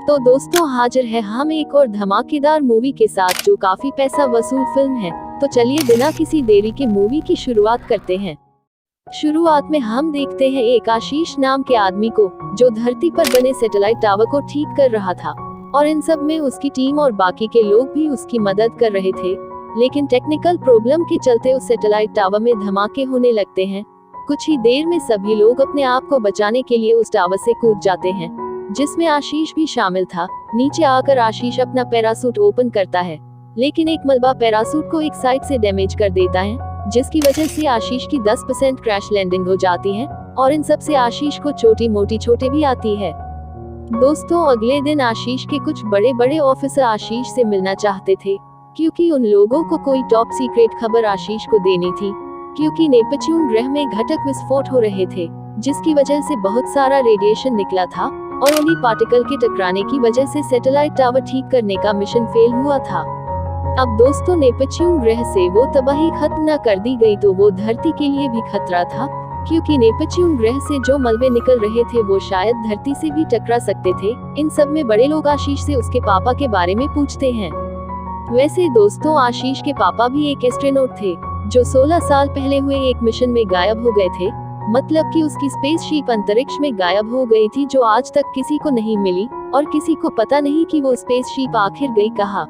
तो दोस्तों हाजिर है हम एक और धमाकेदार मूवी के साथ जो काफी पैसा वसूल फिल्म है। तो चलिए बिना किसी देरी के मूवी की शुरुआत करते हैं। शुरुआत में हम देखते हैं एक आशीष नाम के आदमी को जो धरती पर बने सैटेलाइट टावर को ठीक कर रहा था और इन सब में उसकी टीम और बाकी के लोग भी उसकी मदद कर रहे थे। लेकिन टेक्निकल प्रॉब्लम के चलते उस सैटेलाइट टावर में धमाके होने लगते हैं। कुछ ही देर में सभी लोग अपने आप को बचाने के लिए उस टावर से कूद जाते हैं, जिसमें आशीष भी शामिल था। नीचे आकर आशीष अपना पैरासूट ओपन करता है, लेकिन एक मलबा पैरासूट को एक साइड से डैमेज कर देता है, जिसकी वजह से आशीष की 10% क्रैश लैंडिंग हो जाती है और इन सब से आशीष को छोटी मोटी चोटें भी आती है। दोस्तों अगले दिन आशीष के कुछ बड़े बड़े ऑफिसर आशीष से मिलना चाहते थे, क्योंकि उन लोगों को कोई टॉप सीक्रेट खबर आशीष को देनी थी, क्योंकि नेपच्यून ग्रह में घटक विस्फोट हो रहे थे, जिसकी वजह से बहुत सारा रेडिएशन निकला था और उन्हीं पार्टिकल के टकराने की वजह से सैटेलाइट टावर ठीक करने का मिशन फेल हुआ था। अब दोस्तों नेपच्यून ग्रह से वो तबाही खत्म न कर दी गई तो वो धरती के लिए भी खतरा था, क्योंकि नेपच्यून ग्रह से जो मलबे निकल रहे थे वो शायद धरती से भी टकरा सकते थे। इन सब में बड़े लोग आशीष से उसके पापा के बारे में पूछते हैं। वैसे दोस्तों आशीष के पापा भी एक एस्ट्रोनॉट थे जो 16 साल पहले हुए एक मिशन में गायब हो गए थे। मतलब कि उसकी स्पेसशिप अंतरिक्ष में गायब हो गई थी, जो आज तक किसी को नहीं मिली और किसी को पता नहीं कि वो स्पेसशिप आखिर गई कहाँ।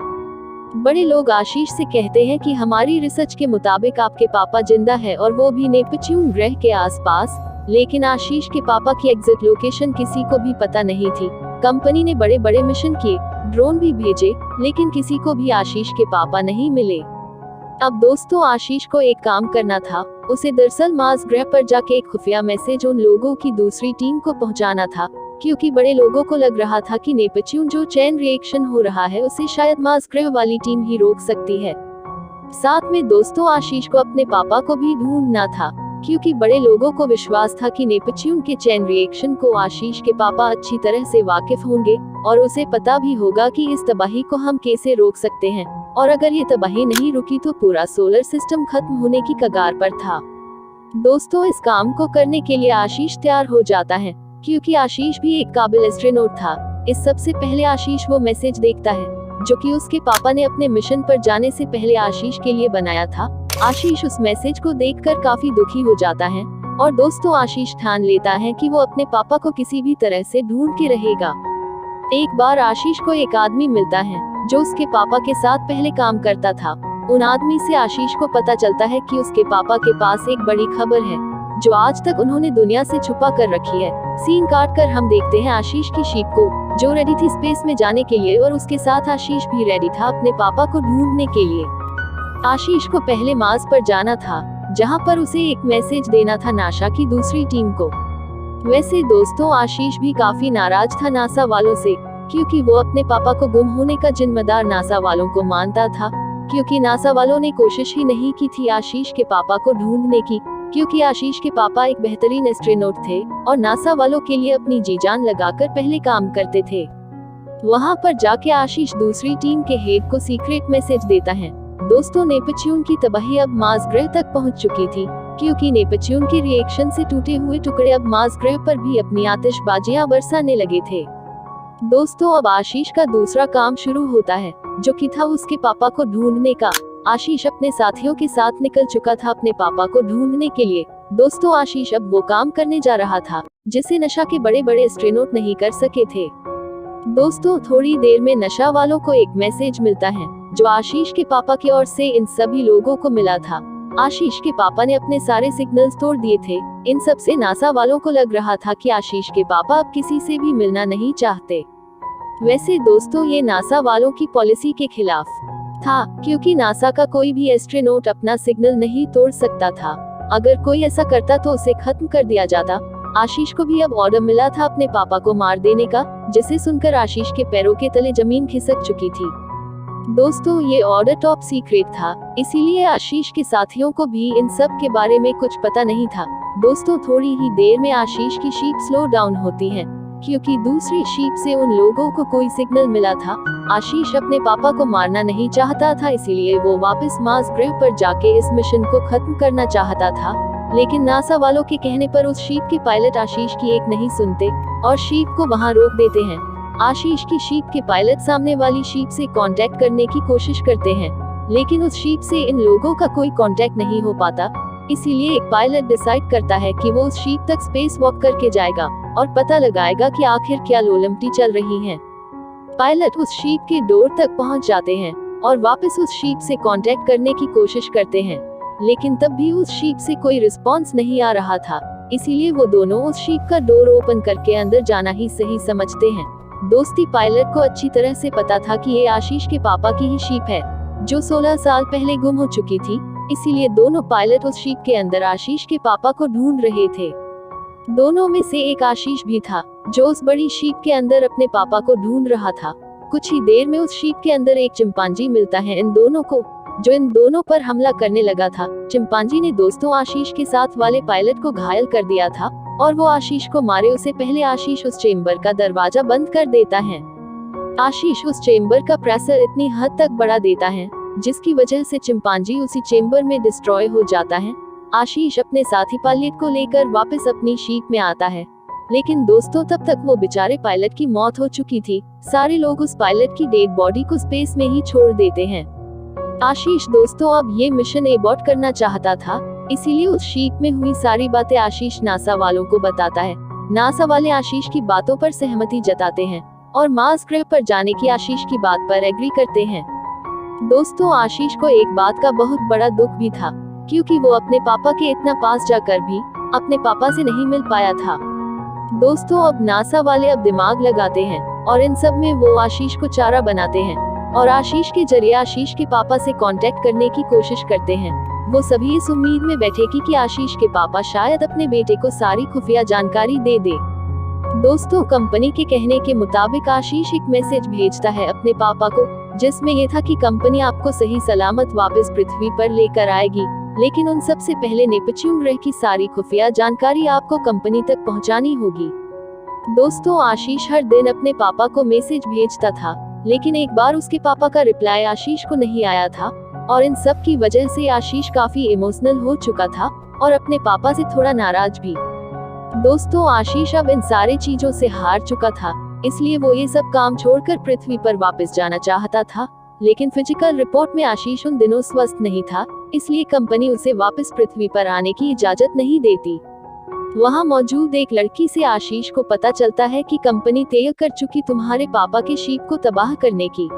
बड़े लोग आशीष से कहते हैं कि हमारी रिसर्च के मुताबिक आपके पापा जिंदा है और वो भी नेपच्यून ग्रह के आसपास। लेकिन आशीष के पापा की एग्जैक्ट लोकेशन किसी को भी पता नहीं थी। कंपनी ने बड़े बड़े मिशन किए, ड्रोन भी भेजे, लेकिन किसी को भी आशीष के पापा नहीं मिले। अब दोस्तों आशीष को एक काम करना था। उसे दरअसल मार्स ग्रह पर जाके एक खुफिया मैसेज उन लोगों की दूसरी टीम को पहुंचाना था, क्योंकि बड़े लोगों को लग रहा था कि नेपच्यून जो चेन रिएक्शन हो रहा है उसे शायद मार्स ग्रह वाली टीम ही रोक सकती है। साथ में दोस्तों आशीष को अपने पापा को भी ढूंढना था, क्योंकि बड़े लोगों को विश्वास था कि नेपच्यून के चेन रिएक्शन को आशीष के पापा अच्छी तरह से वाकिफ होंगे और उसे पता भी होगा कि इस तबाही को हम कैसे रोक सकते हैं, और अगर ये तबाही नहीं रुकी तो पूरा सोलर सिस्टम खत्म होने की कगार पर था। दोस्तों इस काम को करने के लिए आशीष तैयार हो जाता है, क्योंकि आशीष भी एक काबिल एस्ट्रोनॉट था। इस सबसे पहले आशीष वो मैसेज देखता है जो कि उसके पापा ने अपने मिशन पर जाने से पहले आशीष के लिए बनाया था। आशीष उस मैसेज को देखकर काफी दुखी हो जाता है और दोस्तों आशीष ठान लेता है कि वो अपने पापा को किसी भी तरह से ढूंढ के रहेगा। एक बार आशीष को एक आदमी मिलता है जो उसके पापा के साथ पहले काम करता था। उन आदमी से आशीष को पता चलता है कि उसके पापा के पास एक बड़ी खबर है जो आज तक उन्होंने दुनिया से छुपा कर रखी है। सीन काट कर हम देखते हैं आशीष की शीप को, जो रेडी थी स्पेस में जाने के लिए, और उसके साथ आशीष भी रेडी था अपने पापा को ढूंढने के लिए। आशीष को पहले मार्स पर जाना था, जहां पर उसे एक मैसेज देना था नासा की दूसरी टीम को। वैसे दोस्तों आशीष भी काफी नाराज था नासा वालों से, क्योंकि वो अपने पापा को गुम होने का जिम्मेदार नासा वालों को मानता था, क्योंकि नासा वालों ने कोशिश ही नहीं की थी आशीष के पापा को ढूंढने की, क्योंकि आशीष के पापा एक बेहतरीन एस्ट्रोनॉट थे और नासा वालों के लिए अपनी जी जान लगाकर पहले काम करते थे। वहां पर जाके आशीष दूसरी टीम के हेड को सीक्रेट मैसेज देता है। दोस्तों नेपच्यून की तबाही अब मार्स ग्रह तक पहुंच चुकी थी, क्योंकि नेपच्यून के रिएक्शन से टूटे हुए टुकड़े अब मार्स ग्रह पर भी अपनी आतिशबाजियां बरसाने लगे थे। दोस्तों अब आशीष का दूसरा काम शुरू होता है, जो कि था उसके पापा को ढूंढने का। आशीष अपने साथियों के साथ निकल चुका था अपने पापा को ढूंढने के लिए। दोस्तों आशीष अब वो काम करने जा रहा था जिसे नशा के बड़े बड़े एस्ट्रोनॉट नहीं कर सके थे। दोस्तों थोड़ी देर में नशा वालों को एक मैसेज मिलता है जो आशीष के पापा की ओर से इन सभी लोगों को मिला था। आशीष के पापा ने अपने सारे सिग्नल्स तोड़ दिए थे। इन सब से नासा वालों को लग रहा था कि आशीष के पापा अब किसी से भी मिलना नहीं चाहते। वैसे दोस्तों ये नासा वालों की पॉलिसी के खिलाफ था, क्योंकि नासा का कोई भी एस्ट्रोनॉट अपना सिग्नल नहीं तोड़ सकता था। अगर कोई ऐसा करता तो उसे खत्म कर दिया जाता। आशीष को भी अब ऑर्डर मिला था अपने पापा को मार देने का, जिसे सुनकर आशीष के पैरों के तले जमीन खिसक चुकी थी। दोस्तों ये ऑर्डर टॉप सीक्रेट था, इसीलिए आशीष के साथियों को भी इन सब के बारे में कुछ पता नहीं था। दोस्तों थोड़ी ही देर में आशीष की शीप स्लो डाउन होती है, क्योंकि दूसरी शीप से उन लोगों को कोई सिग्नल मिला था। आशीष अपने पापा को मारना नहीं चाहता था, इसीलिए वो वापस मार्स ग्रह पर जाके इस मिशन को खत्म करना चाहता था। लेकिन नासा वालों के कहने पर उस शीप के पायलट आशीष की एक नहीं सुनते और शीप को वहां रोक देते हैं। आशीष की शीप के पायलट सामने वाली शीप से कांटेक्ट करने की कोशिश करते हैं, लेकिन उस शीप से इन लोगों का कोई कांटेक्ट नहीं हो पाता। इसीलिए एक पायलट डिसाइड करता है कि वो उस शीप तक स्पेस वॉक करके जाएगा और पता लगाएगा कि आखिर क्या लोलमटी चल रही है। पायलट उस शीप के डोर तक पहुंच जाते हैं और वापस उस शीप से कांटेक्ट करने की कोशिश करते हैं, लेकिन तब भी उस शीप से कोई रिस्पांस नहीं आ रहा था। इसीलिए वो दोनों उस शीप का डोर ओपन करके अंदर जाना ही सही समझते हैं। दोस्ती पायलट को अच्छी तरह से पता था कि ये आशीष के पापा की ही शीप है, जो 16 साल पहले गुम हो चुकी थी। इसीलिए दोनों पायलट उस शीप के अंदर आशीष के पापा को ढूंढ रहे थे। दोनों में से एक आशीष भी था, जो उस बड़ी शीप के अंदर अपने पापा को ढूंढ रहा था। कुछ ही देर में उस शीप के अंदर एक चिंपांजी मिलता है इन दोनों को, जो इन दोनों पर हमला करने लगा था। चिंपांजी ने दोस्तों आशीष के साथ वाले पायलट को घायल कर दिया था और वो आशीष को मारे उससे पहले आशीष उस चेम्बर का दरवाजा बंद कर देता है। आशीष उस चेम्बर का प्रेशर इतनी हद तक बढ़ा देता है जिसकी वजह से चिंपांजी उसी चेम्बर में डिस्ट्रॉय हो जाता है। आशीष अपने साथी पायलट को लेकर वापस अपनी शीप में आता है, लेकिन दोस्तों तब तक वो बेचारे पायलट की मौत हो चुकी थी। सारे लोग उस पायलट की डेड बॉडी को स्पेस में ही छोड़ देते हैं। आशीष दोस्तों अब ये मिशन एबॉर्ट करना चाहता था, इसीलिए उस शीप में हुई सारी बातें आशीष नासा वालों को बताता है। नासा वाले आशीष की बातों पर सहमति जताते हैं और मार्स ग्रह पर जाने की आशीष की बात पर एग्री करते हैं। दोस्तों आशीष को एक बात का बहुत बड़ा दुख भी था, क्योंकि वो अपने पापा के इतना पास जाकर भी अपने पापा से नहीं मिल पाया था। दोस्तों अब नासा वाले अब दिमाग लगाते हैं और इन सब में वो आशीष को चारा बनाते हैं और आशीष के जरिए आशीष के पापा से कांटेक्ट करने की कोशिश करते हैं। वो सभी इस उम्मीद में बैठे कि आशीष के पापा शायद अपने बेटे को सारी खुफिया जानकारी दे दे। दोस्तों कंपनी के कहने के मुताबिक आशीष एक मैसेज भेजता है अपने पापा को, जिसमें ये था कि कंपनी आपको सही सलामत वापस पृथ्वी पर लेकर आएगी, लेकिन उन सबसे पहले नेपच्यून ग्रह की सारी खुफिया जानकारी आपको कंपनी तक पहुंचानी होगी। दोस्तों आशीष हर दिन अपने पापा को मैसेज भेजता था, लेकिन एक बार उसके पापा का रिप्लाई आशीष को नहीं आया था और इन सब की वजह से आशीष काफी इमोशनल हो चुका था और अपने पापा से थोड़ा नाराज भी। दोस्तों आशीष अब इन सारे चीजों से हार चुका था, इसलिए वो ये सब काम छोड़कर पृथ्वी पर वापस जाना चाहता था, लेकिन फिजिकल रिपोर्ट में आशीष उन दिनों स्वस्थ नहीं था, इसलिए कंपनी उसे वापस पृथ्वी पर आने की इजाजत नहीं देती। वहां मौजूद एक लड़की से आशीष को पता चलता है कि कंपनी तय कर चुकी तुम्हारे पापा के शीप को तबाह करने की,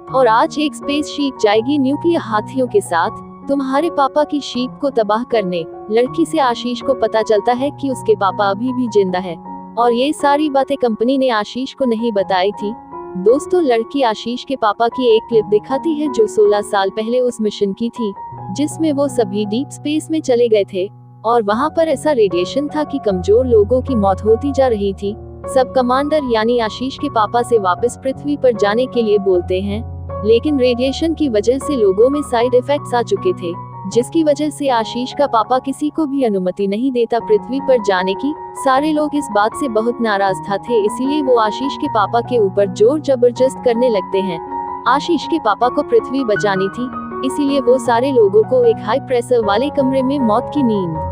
और आज एक स्पेस शीप जाएगी न्यूक्लियर हाथियों के साथ तुम्हारे पापा की शीप को तबाह करने। लड़की से आशीष को पता चलता है कि उसके पापा अभी भी जिंदा है और ये सारी बातें कंपनी ने आशीष को नहीं बताई थी। दोस्तों लड़की आशीष के पापा की एक क्लिप दिखाती है जो 16 साल पहले उस मिशन की थी, जिसमें वो सभी डीप स्पेस में चले गए थे और वहां पर ऐसा रेडिएशन था कि कमजोर लोगों की मौत होती जा रही थी। सब कमांडर यानी आशीष के पापा से वापस पृथ्वी पर जाने के लिए बोलते हैं, लेकिन रेडिएशन की वजह से लोगों में साइड इफेक्ट्स आ चुके थे, जिसकी वजह से आशीष का पापा किसी को भी अनुमति नहीं देता पृथ्वी पर जाने की। सारे लोग इस बात से बहुत नाराज थे, इसीलिए वो आशीष के पापा के ऊपर जोर जबरदस्त करने लगते हैं। आशीष के पापा को पृथ्वी बचानी थी, इसीलिए वो सारे लोगों को एक हाई प्रेशर वाले कमरे में मौत की नींद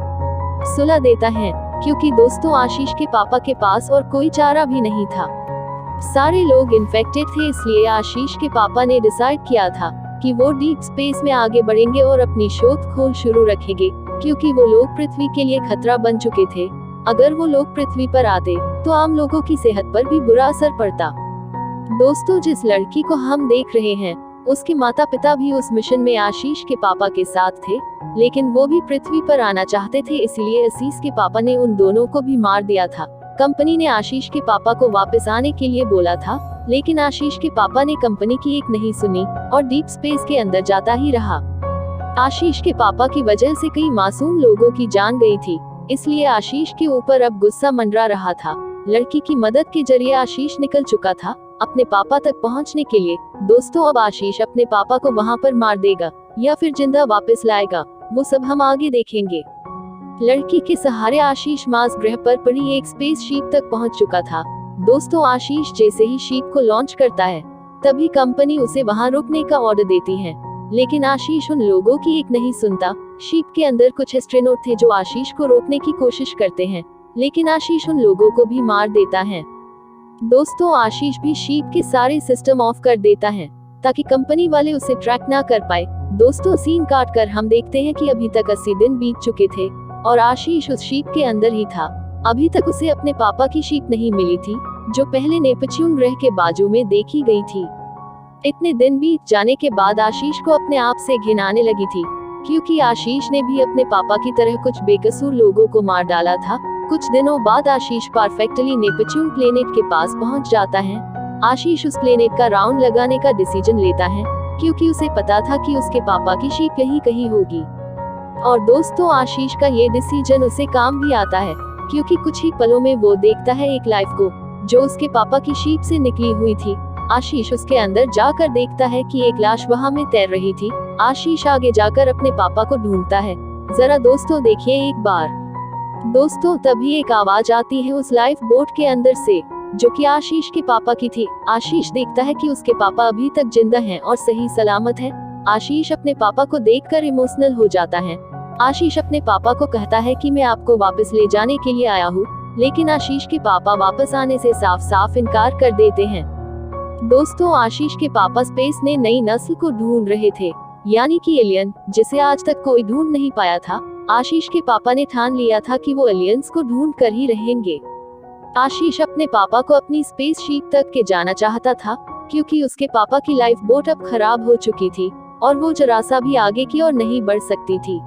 सुला देता है, क्योंकि दोस्तों आशीष के पापा के पास और कोई चारा भी नहीं था। सारे लोग इन्फेक्टेड थे, इसलिए आशीष के पापा ने डिसाइड किया था कि वो डीप स्पेस में आगे बढ़ेंगे और अपनी शोध खोज शुरू रखेंगे, क्योंकि वो लोग पृथ्वी के लिए खतरा बन चुके थे। अगर वो लोग पृथ्वी पर आते तो आम लोगों की सेहत पर भी बुरा असर पड़ता। दोस्तों जिस लड़की को हम देख रहे हैं उसके माता पिता भी उस मिशन में आशीष के पापा के साथ थे, लेकिन वो भी पृथ्वी पर आना चाहते थे, इसलिए आशीष के पापा ने उन दोनों को भी मार दिया था। कंपनी ने आशीष के पापा को वापस आने के लिए बोला था, लेकिन आशीष के पापा ने कंपनी की एक नहीं सुनी और डीप स्पेस के अंदर जाता ही रहा। आशीष के पापा की वजह से कई मासूम लोगों की जान गई थी, इसलिए आशीष के ऊपर अब गुस्सा मंडरा रहा था। लड़की की मदद के जरिए आशीष निकल चुका था अपने पापा तक पहुंचने के लिए। दोस्तों अब आशीष अपने पापा को वहां पर मार देगा या फिर जिंदा वापस लाएगा, वो सब हम आगे देखेंगे। लड़की के सहारे आशीष मार्स ग्रह पर पड़ी एक स्पेस शीप तक पहुंच चुका था। दोस्तों आशीष जैसे ही शीप को लॉन्च करता है, तभी कंपनी उसे वहां रुकने का ऑर्डर देती है, लेकिन आशीष उन लोगों की एक नहीं सुनता। शीप के अंदर कुछ एस्ट्रोनॉट थे जो आशीष को रोकने की कोशिश करते हैं, लेकिन आशीष उन लोगों को भी मार देता है। दोस्तों आशीष भी शीप के सारे सिस्टम ऑफ कर देता है ताकि कंपनी वाले उसे ट्रैक ना कर पाए। दोस्तों सीन काट कर हम देखते हैं कि अभी तक 80 दिन बीत चुके थे और आशीष उस शीप के अंदर ही था। अभी तक उसे अपने पापा की शीप नहीं मिली थी जो पहले नेपच्यून ग्रह के बाजू में देखी गई थी। इतने दिन बीत जाने के बाद आशीष को अपने आप से घिन आने लगी थी क्योंकि आशीष ने भी अपने पापा की तरह कुछ बेकसूर लोगों को मार डाला था। कुछ दिनों बाद आशीष परफेक्टली नेपच्यून प्लेनेट के पास पहुंच जाता है। आशीष उस प्लेनेट का राउंड लगाने का डिसीजन लेता है क्योंकि उसे पता था कि उसके पापा की शीप यहीं कहीं होगी। और दोस्तों आशीष का ये डिसीजन उसे काम भी आता है क्योंकि कुछ ही पलों में वो देखता है एक लाइफ को जो उसके पापा की शीप से निकली हुई थी। आशीष उसके अंदर जाकर देखता है कि एक लाश वहां में तैर रही थी। आशीष आगे जाकर अपने पापा को ढूंढता है। जरा दोस्तों देखिए एक बार। दोस्तों तभी एक आवाज आती है उस लाइफ बोट के अंदर से जो कि आशीष के पापा की थी। आशीष देखता है कि उसके पापा अभी तक जिंदा हैं और सही सलामत है। आशीष अपने पापा को देखकर इमोशनल हो जाता है। आशीष अपने पापा को कहता है कि मैं आपको वापस ले जाने के लिए आया हूँ, लेकिन आशीष के पापा वापस आने से साफ साफ इनकार कर देते हैं। दोस्तों आशीष के पापा स्पेस में नई नस्ल को ढूंढ रहे थे, यानी कि एलियन, जिसे आज तक कोई ढूंढ नहीं पाया था। आशीष के पापा ने ठान लिया था कि वो एलियंस को ढूंढ कर ही रहेंगे। आशीष अपने पापा को अपनी स्पेस शिप तक के जाना चाहता था क्योंकि उसके पापा की लाइफ बोट अब खराब हो चुकी थी और वो जरा सा भी आगे की ओर नहीं बढ़ सकती थी।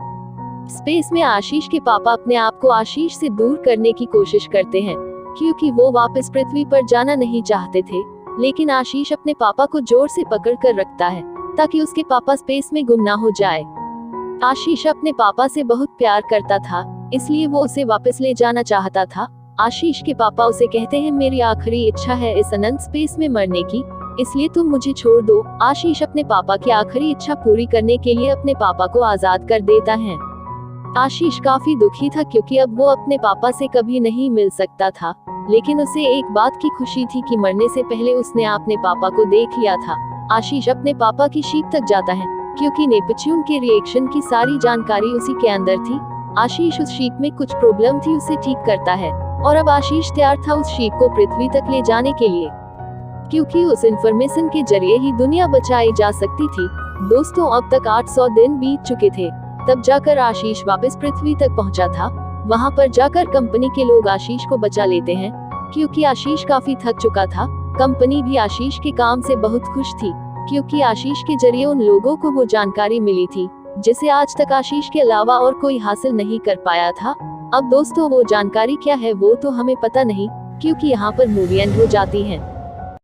स्पेस में आशीष के पापा अपने आप को आशीष से दूर करने की कोशिश करते हैं क्योंकि वो वापस पृथ्वी पर जाना नहीं चाहते थे, लेकिन आशीष अपने पापा को जोर से पकड़ कर रखता है ताकि उसके पापा स्पेस में गुम ना हो जाए। आशीष अपने पापा से बहुत प्यार करता था, इसलिए वो उसे वापस ले जाना चाहता था। आशीष के पापा उसे कहते हैं मेरी आखिरी इच्छा है इस अनंत स्पेस में मरने की, इसलिए तुम मुझे छोड़ दो। आशीष अपने पापा की आखिरी इच्छा पूरी करने के लिए अपने पापा को आजाद कर देता है। आशीष काफी दुखी था क्योंकि अब वो अपने पापा से कभी नहीं मिल सकता था, लेकिन उसे एक बात की खुशी थी कि मरने से पहले उसने अपने पापा को देख लिया था। आशीष अपने पापा की शीप तक जाता है क्योंकि नेपच्यून के रिएक्शन की सारी जानकारी उसी के अंदर थी। आशीष उस शीप में कुछ प्रॉब्लम थी उसे ठीक करता है और अब आशीष तैयार था उस शीप को पृथ्वी तक ले जाने के लिए क्योंकि उस इंफॉर्मेशन के जरिए ही दुनिया बचाई जा सकती थी। दोस्तों अब तक 800 दिन बीत चुके थे, तब जाकर आशीष वापस पृथ्वी तक पहुंचा था। वहां पर जाकर कंपनी के लोग आशीष को बचा लेते हैं क्योंकि आशीष काफी थक चुका था। कंपनी भी आशीष के काम से बहुत खुश थी क्योंकि आशीष के जरिए उन लोगों को वो जानकारी मिली थी जिसे आज तक आशीष के अलावा और कोई हासिल नहीं कर पाया था। अब दोस्तों वो जानकारी क्या है वो तो हमें पता नहीं क्योंकि यहाँ पर मूवी एंड हो जाती है।